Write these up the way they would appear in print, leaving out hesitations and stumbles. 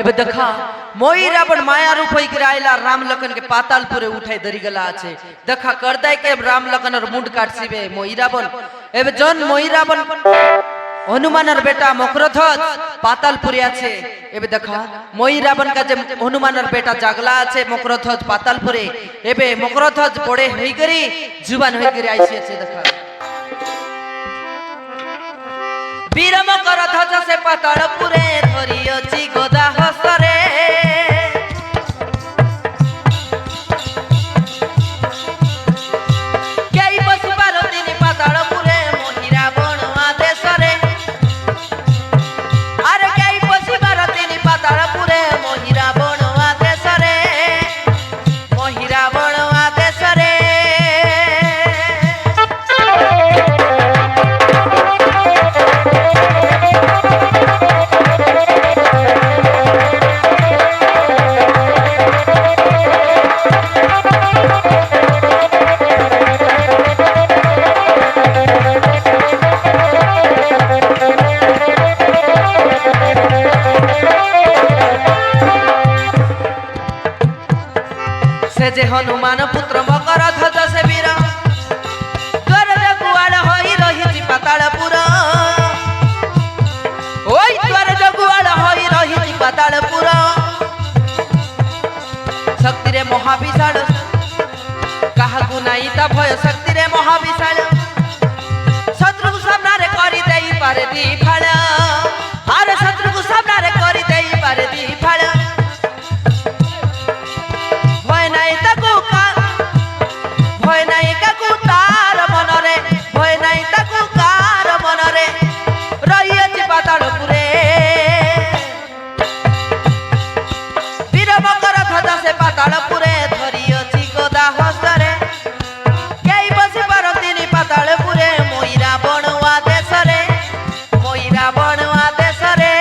एबे देखा मोई रावण माया रूप होई के आइला राम लखन के पातालपुरे उठाई धरी गला आछे देखा कर दाय के राम लखन और मुंड काटसिबे मोई रावण एबे जन मोई रावण हनुमानर बेटा मकरध्वज पातालपुरे आछे एबे देखा मोई रावण का जे हनुमानर बेटा जागला आछे मकरध्वज पातालपुरे एबे मकरध्वज बड़े होई करी जुबान होई करी आइसे आछे देखा वीर मकरध्वज से पातालपुरे धरियछि गदा हसरे केई बसि पारतिनि पातालपुरे मोहि रावण आदेशरे अरे केई बसि पारतिनि पातालपुरे मोहि रावण आदेशरे मोहि रावण आदेशरे जे हनुमान पुत्र मकरध्वज से वीर द्वार जगुआड़ होई रही पातालपुर ओई द्वार जगुआड़ होई रही पातालपुर शक्ति रे महाविशाल काहाकु नाई ता भय शक्ति रे महाविशाल शत्रु सामना रे करि देई पारे दी फाळ अरे शत्रु सामना रे करि देई पारे दी फाळ पातालपुरे धरियछि गदा हस्ତରେ केई बसि पारतिनि पातालपुरे मोई रावण आदेशरे मोई रावण आदेशरे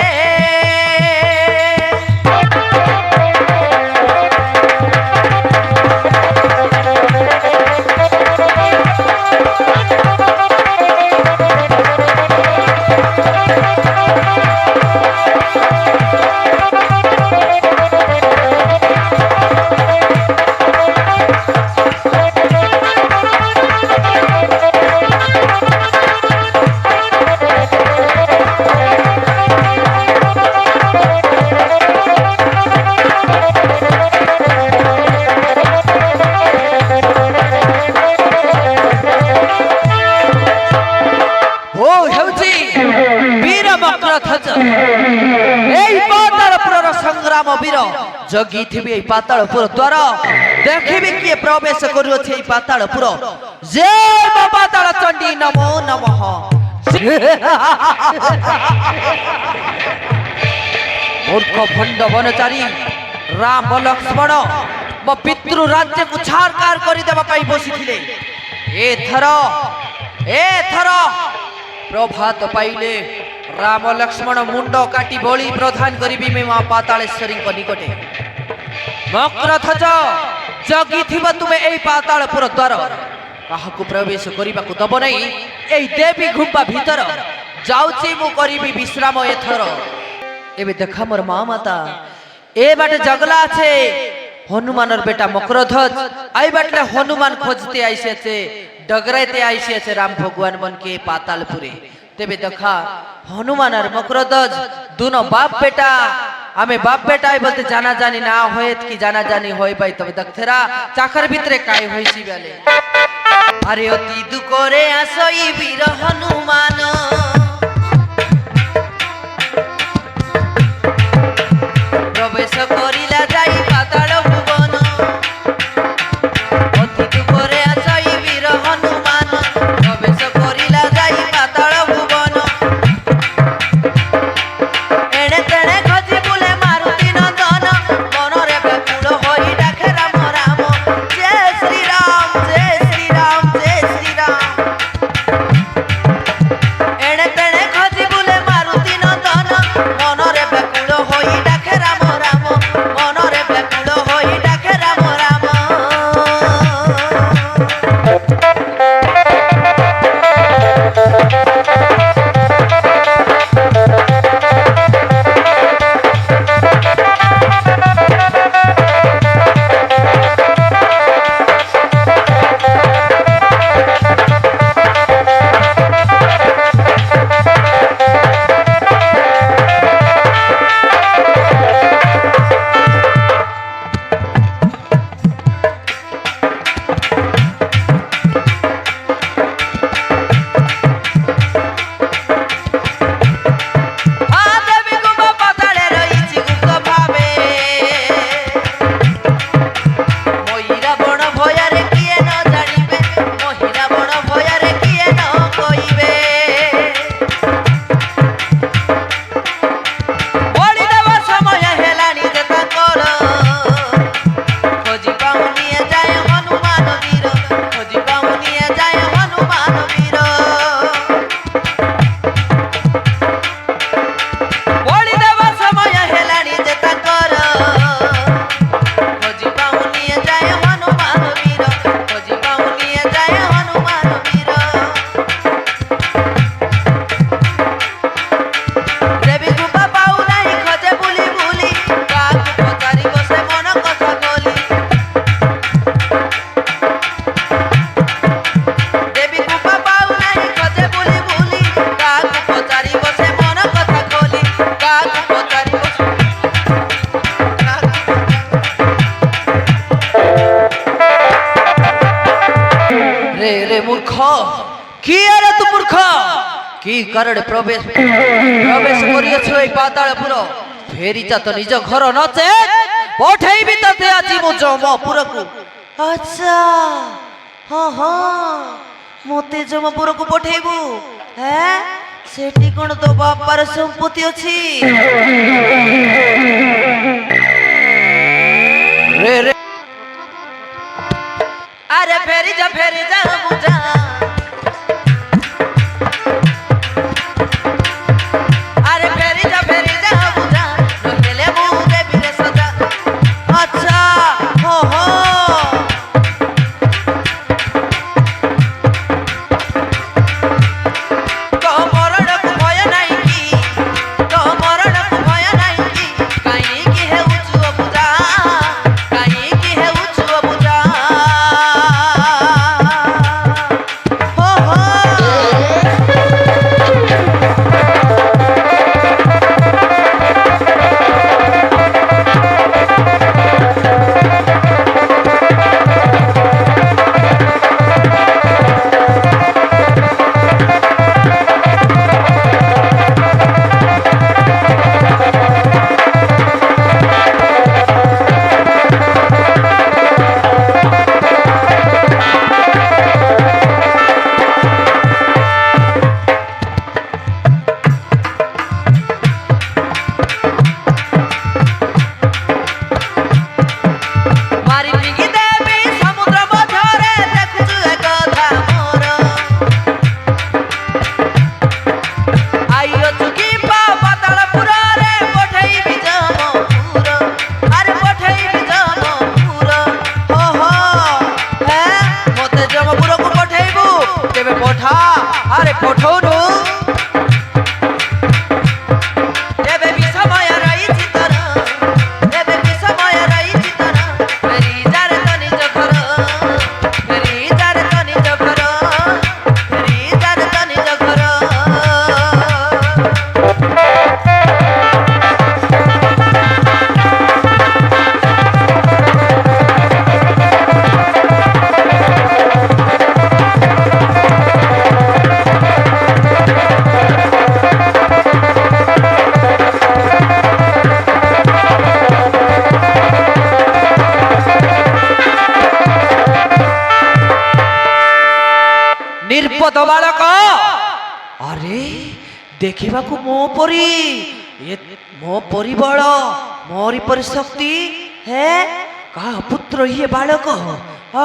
संग्राम वीर जगी थिबे पातालपुर द्वार देखिबे किए प्रवेश करूछे पातालपुर जय मो पाताल चंडी नमो नमः मूर्ख भंड वनचारी राम लक्ष्मण मो पितृ राज्य को छारकार करि देबा पई बसिथिले एथर प्रभात पाइले राम लक्ष्मण मुंड काटी बलि प्रदान करी मां पातालेश्वरी निकटे मकरध्वज जगी थिबा तुमे एई पातालपुर द्वार काहाकु प्रवेश करिबा को दब नै एई देवी गुम्बा भीतर जाउची मु करिबी विश्राम एथर एबे देखा मोर मां माता ए बाटे जगला छे हनुमानर बेटा मकरध्वज आई बाटले हनुमान खोजते आइसे छे डगराइते आइसे छे राम भगवान मन के पातालपुरे तेबे देखा हनुमान और मकरध्वज दोनों बाप बेटा हमें बाप बेटा बोलते जाना जानी ना होयत कि जाना जानी होय भाई तबे देखथेरा चाकर भितरे काय होइसी बेले अरे अति दुखरे आसई वीर हनुमान प्रवेश करिला जाई पाताल भुवन अति दुखरे आसई वीर हनुमान प्रवेश करिला जाई पाताल भुवन एणे तेणे खजी बुले मारुति नंदन मनरे व्याकुल होई डाके राम राम जय श्री राम जय श्री राम जय श्री राम एणे কি কারণে প্রবেশ করিয়াছ এই পাতালপুর? ফেরি যা তো নিজ ঘর নচে পঠাইবি তাতে আজি মো যমপুরকু। আচ্ছা ହଁ ହଁ মতে যমপুরকু পঠাইবু। হ্যাঁ সেটি কোন তো বাপার সম্পত্তি ଅଛି? রে রে আরে ফেরি যা বুঝা। আরে ফেরি যা বুঝা নহেলে মু দেবি রে সজা। আচ্ছা হো হো আরে পঠৌনু এবে বিষময় রইছি তোর, এবে বিষময় রইছি তোর। ফেরি যারে তো নিজ ঘর, ফেরি যারে তো নিজ ঘর, ফেরি যারে তো নিজ ঘর। নির্পদ বালক, আরে দেখিବାକୁ ମୋ ପରି ମୋ ପରିବଳ ମୋରି ପରି ଶକ୍ତି। ହେ କାହା ପୁତ୍ର ଇଏ ବାଳକ?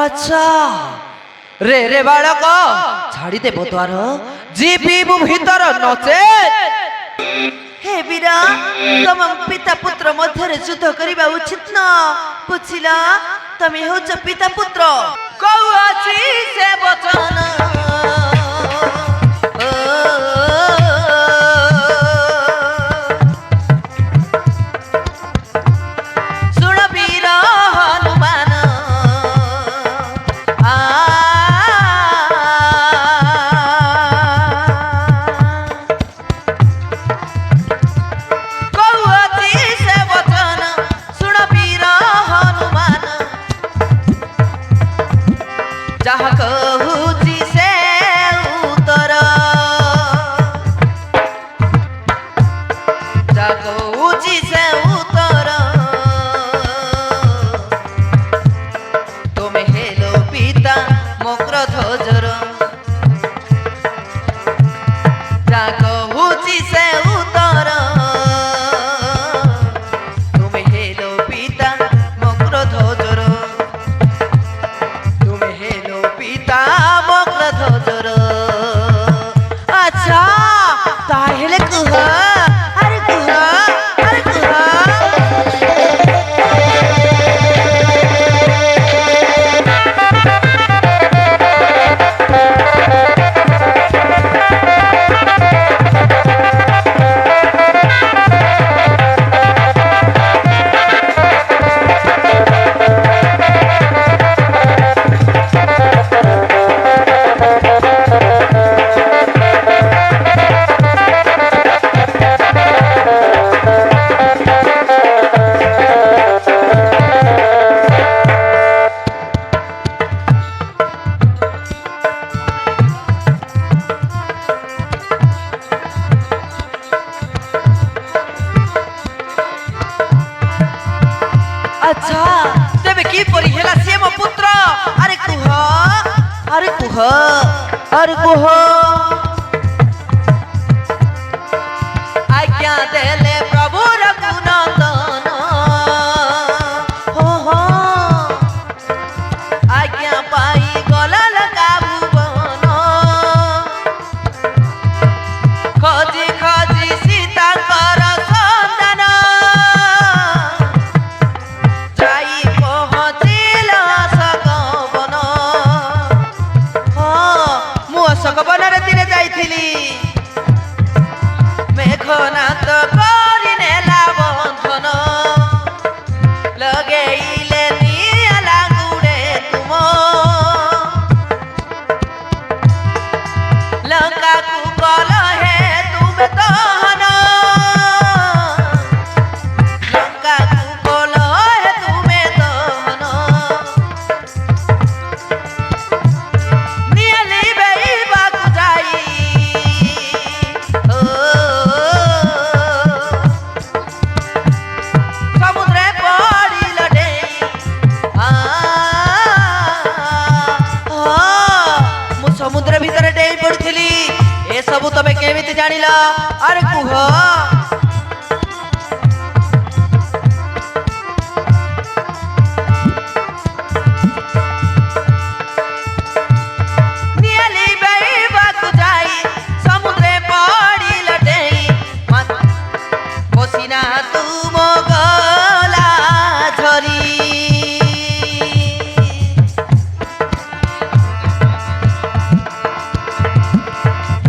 ଆଚ୍ଛା ରେ ରେ ବାଳକ ଛାଡ଼ିଦେବ ଦ୍ୱାର ଯିବିବୁ ଭିତର ନଚେ। ହେ ବୀର ତମ ପିତା ପୁତ୍ର ମଧ୍ୟରେ ଯୁଦ୍ଧ କରିବା ଉଚିତ ନ ବୁଝିଲ? ତମେ ହେଉଛ ପିତା ପୁତ୍ର। କହୁଅଛି ସେ ବଚନ ଶୁଣ ବୀର ହନୁମାନ। କହୁଅଛି ସେ ବଚନ ଶୁଣ ବୀର ହନୁମାନ। ଯାହା କହୁଛି अच्छा तेबे की परी हेला से मो पुत्र अरे कुह अरे कुह अरे कुह आज्ञा देले प्रभु रघुनंदन हो हो आज्ञा पाई गला लगा भुवन खोजी खोजी सीता कर संतान जाई पहुँचिल अशोकवन मु अशोकवन रे दिने जाइथिली मेघनाथ करि नेला बंधन लगेइले निया लागुडे तुम लंका को कल हे तुम दहन लंका को कल हे तुमे दहन नियली बेइबा को जाई समुद्रे पड़िल डेई मु समुद्र भितर डेई पड़ुथिली ए सबु तबे केमिति जानिला अरे कुह नियली बेइबा को जाई समुद्रे पड़िल डेई पसीना तुम गला झरी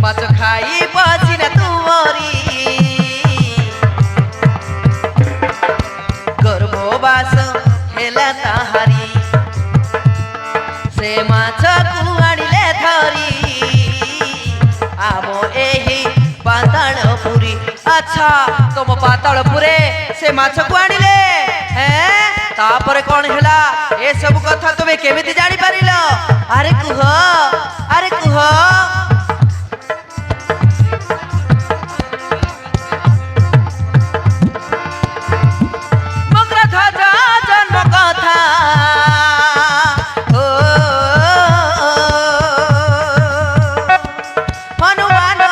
माछ खाई पसीना तुमरी गर्भवास हेला ताहारी से माछ को आनिले धरी आमो एही पातालपुरी अच्छा तुम पातालपुरे से माछ को आनिले हैं तापर कौन हेला ए सब कथा तुमे केमिति जानि पारिल अरे कुह अरे कुह मग्रध्वज जन्म कथा ओ हनुमान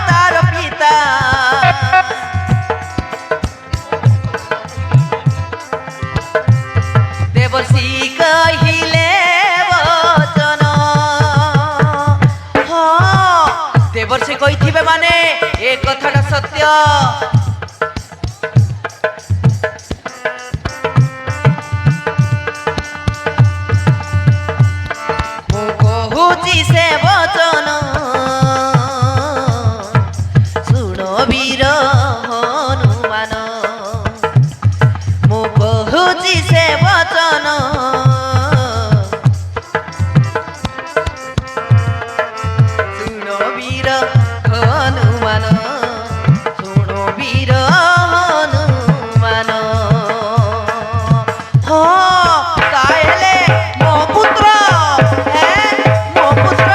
तार पिता देवर्षि कहिले वचन हाँ देवर्षि कहिथिबे माने ए कथाटा सत्य मु कहुची से वचन सुनो वीर हनुमान मु कहुची से वचन सुनो वीर हनुमान सुनो वीर हनुमान हाँ ताहेले मो पुत्र मो पुत्र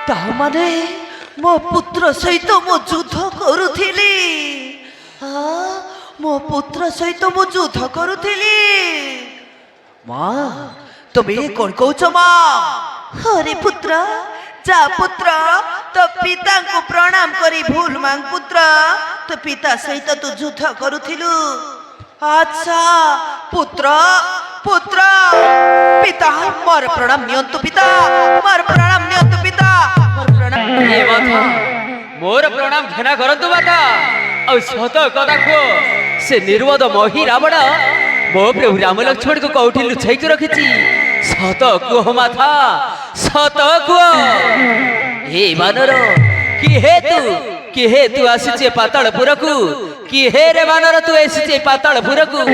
तामाने मो पुत्र सहित मो युद्ध करुथिली मो पुत्र सहित मो युद्ध करुथिली माँ तुमे कौन कहूच माँ अरे पुत्र जा पुत्र तो पिता को प्रणाम करी भूल मांग पुत्र तो पिता सहित तू युद्ध करुथिलु अच्छा पुत्र पुत्र पिता मोर प्रणाम नियंतु पिता मोर प्रणाम नियंतु पिता मोर प्रणाम ए माता मोर प्रणाम घेना करंतु माता और सत कथा को से निर्वद मोहि रावण मो प्रभु राम लक्ष्मण को कौठी लुचाई के रखिछि सत कुह माता सत कुह हे बानर कि हे तू आसीचे पातालपुरकू कि हे रे बानर तू आसीचे पातालपुरकू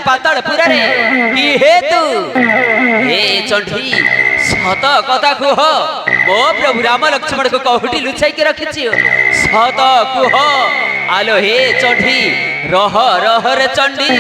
पातालपुर रे कि हेतु हे चंडी सत कथा कुह मो प्रभु राम लक्ष्मण को कहुटी लुचाई के रखिछि सत कुह आलो हे चंडी रह रह रे चंडी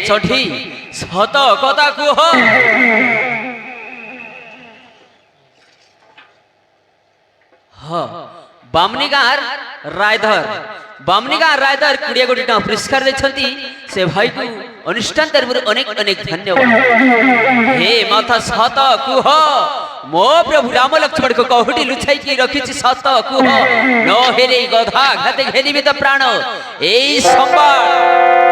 चढ़ी सत कथा कुह बामनी गार रायधर 20 कोटी टका पुरस्कार देछंती से भाई को अनुष्ठान तरफरु अनेक अनेक धन्यवाद। हे माथा सत कुह मो प्रभु राम लक्ष्मण को कहुटी लुचाई की रखिछि सत कुह न हेरे गधा घाते घेरिबे त प्राण एई संबाळ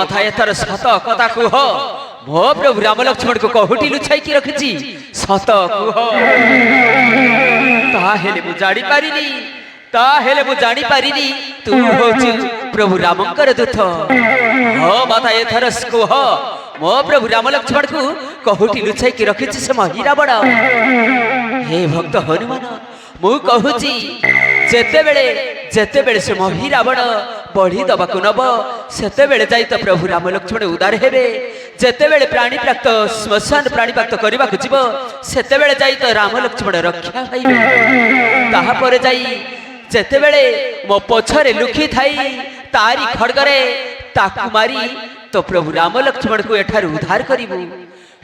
ମାଥା ଏଥର ସତ କଥା କୁହ ମୋ ପ୍ରଭୁ ରାମ ଲକ୍ଷ୍ମଣଙ୍କୁ କୋଉଠି ଲୁଚାଇକି ରଖିଛି ସତ କୁହ। ତାହେଲେ ମୁଁ ଜାଣିପାରିନି ତୁ ହଉଛୁ ପ୍ରଭୁ ରାମଙ୍କର ଦୂତ। ହଁ ମାତା ଏଥର କୁହ ମୋ ପ୍ରଭୁ ରାମ ଲକ୍ଷ୍ମଣଙ୍କୁ କୋଉଠି ଲୁଚାଇକି ରଖିଛି ସେ ମହିରାବଣ। ହେ ଭକ୍ତ ହନୁମାନ ମୁଁ କହୁଛି ଯେତେବେଳେ ସେ ମହିରାବଣ ବଢି ଦବାକୁ ନବ ସେତେବେଳେ ଯାଇ ତ ପ୍ରଭୁ ରାମ ଲକ୍ଷ୍ମଣ ଉଦାର ହେବେ। ଯେତେବେଳେ ପ୍ରାଣୀ ପ୍ରାପ୍ତ ଶ୍ମଶାନ ପ୍ରାଣୀ ପ୍ରାପ୍ତ କରିବାକୁ ଯିବ ସେତେବେଳେ ଯାଇ ତ ରାମ ଲକ୍ଷ୍ମଣ ରକ୍ଷା ପାଇବେ। ତାହାପରେ ଯାଇ ଯେତେବେଳେ ମୋ ପଛରେ ଲୁକି ଥାଇ ତାରି ଖଡଗରେ ତାକୁ ମାରି ତ ପ୍ରଭୁ ରାମ ଲକ୍ଷ୍ମଣକୁ ଏଠାରୁ ଉଦ୍ଧାର କରିବୁ।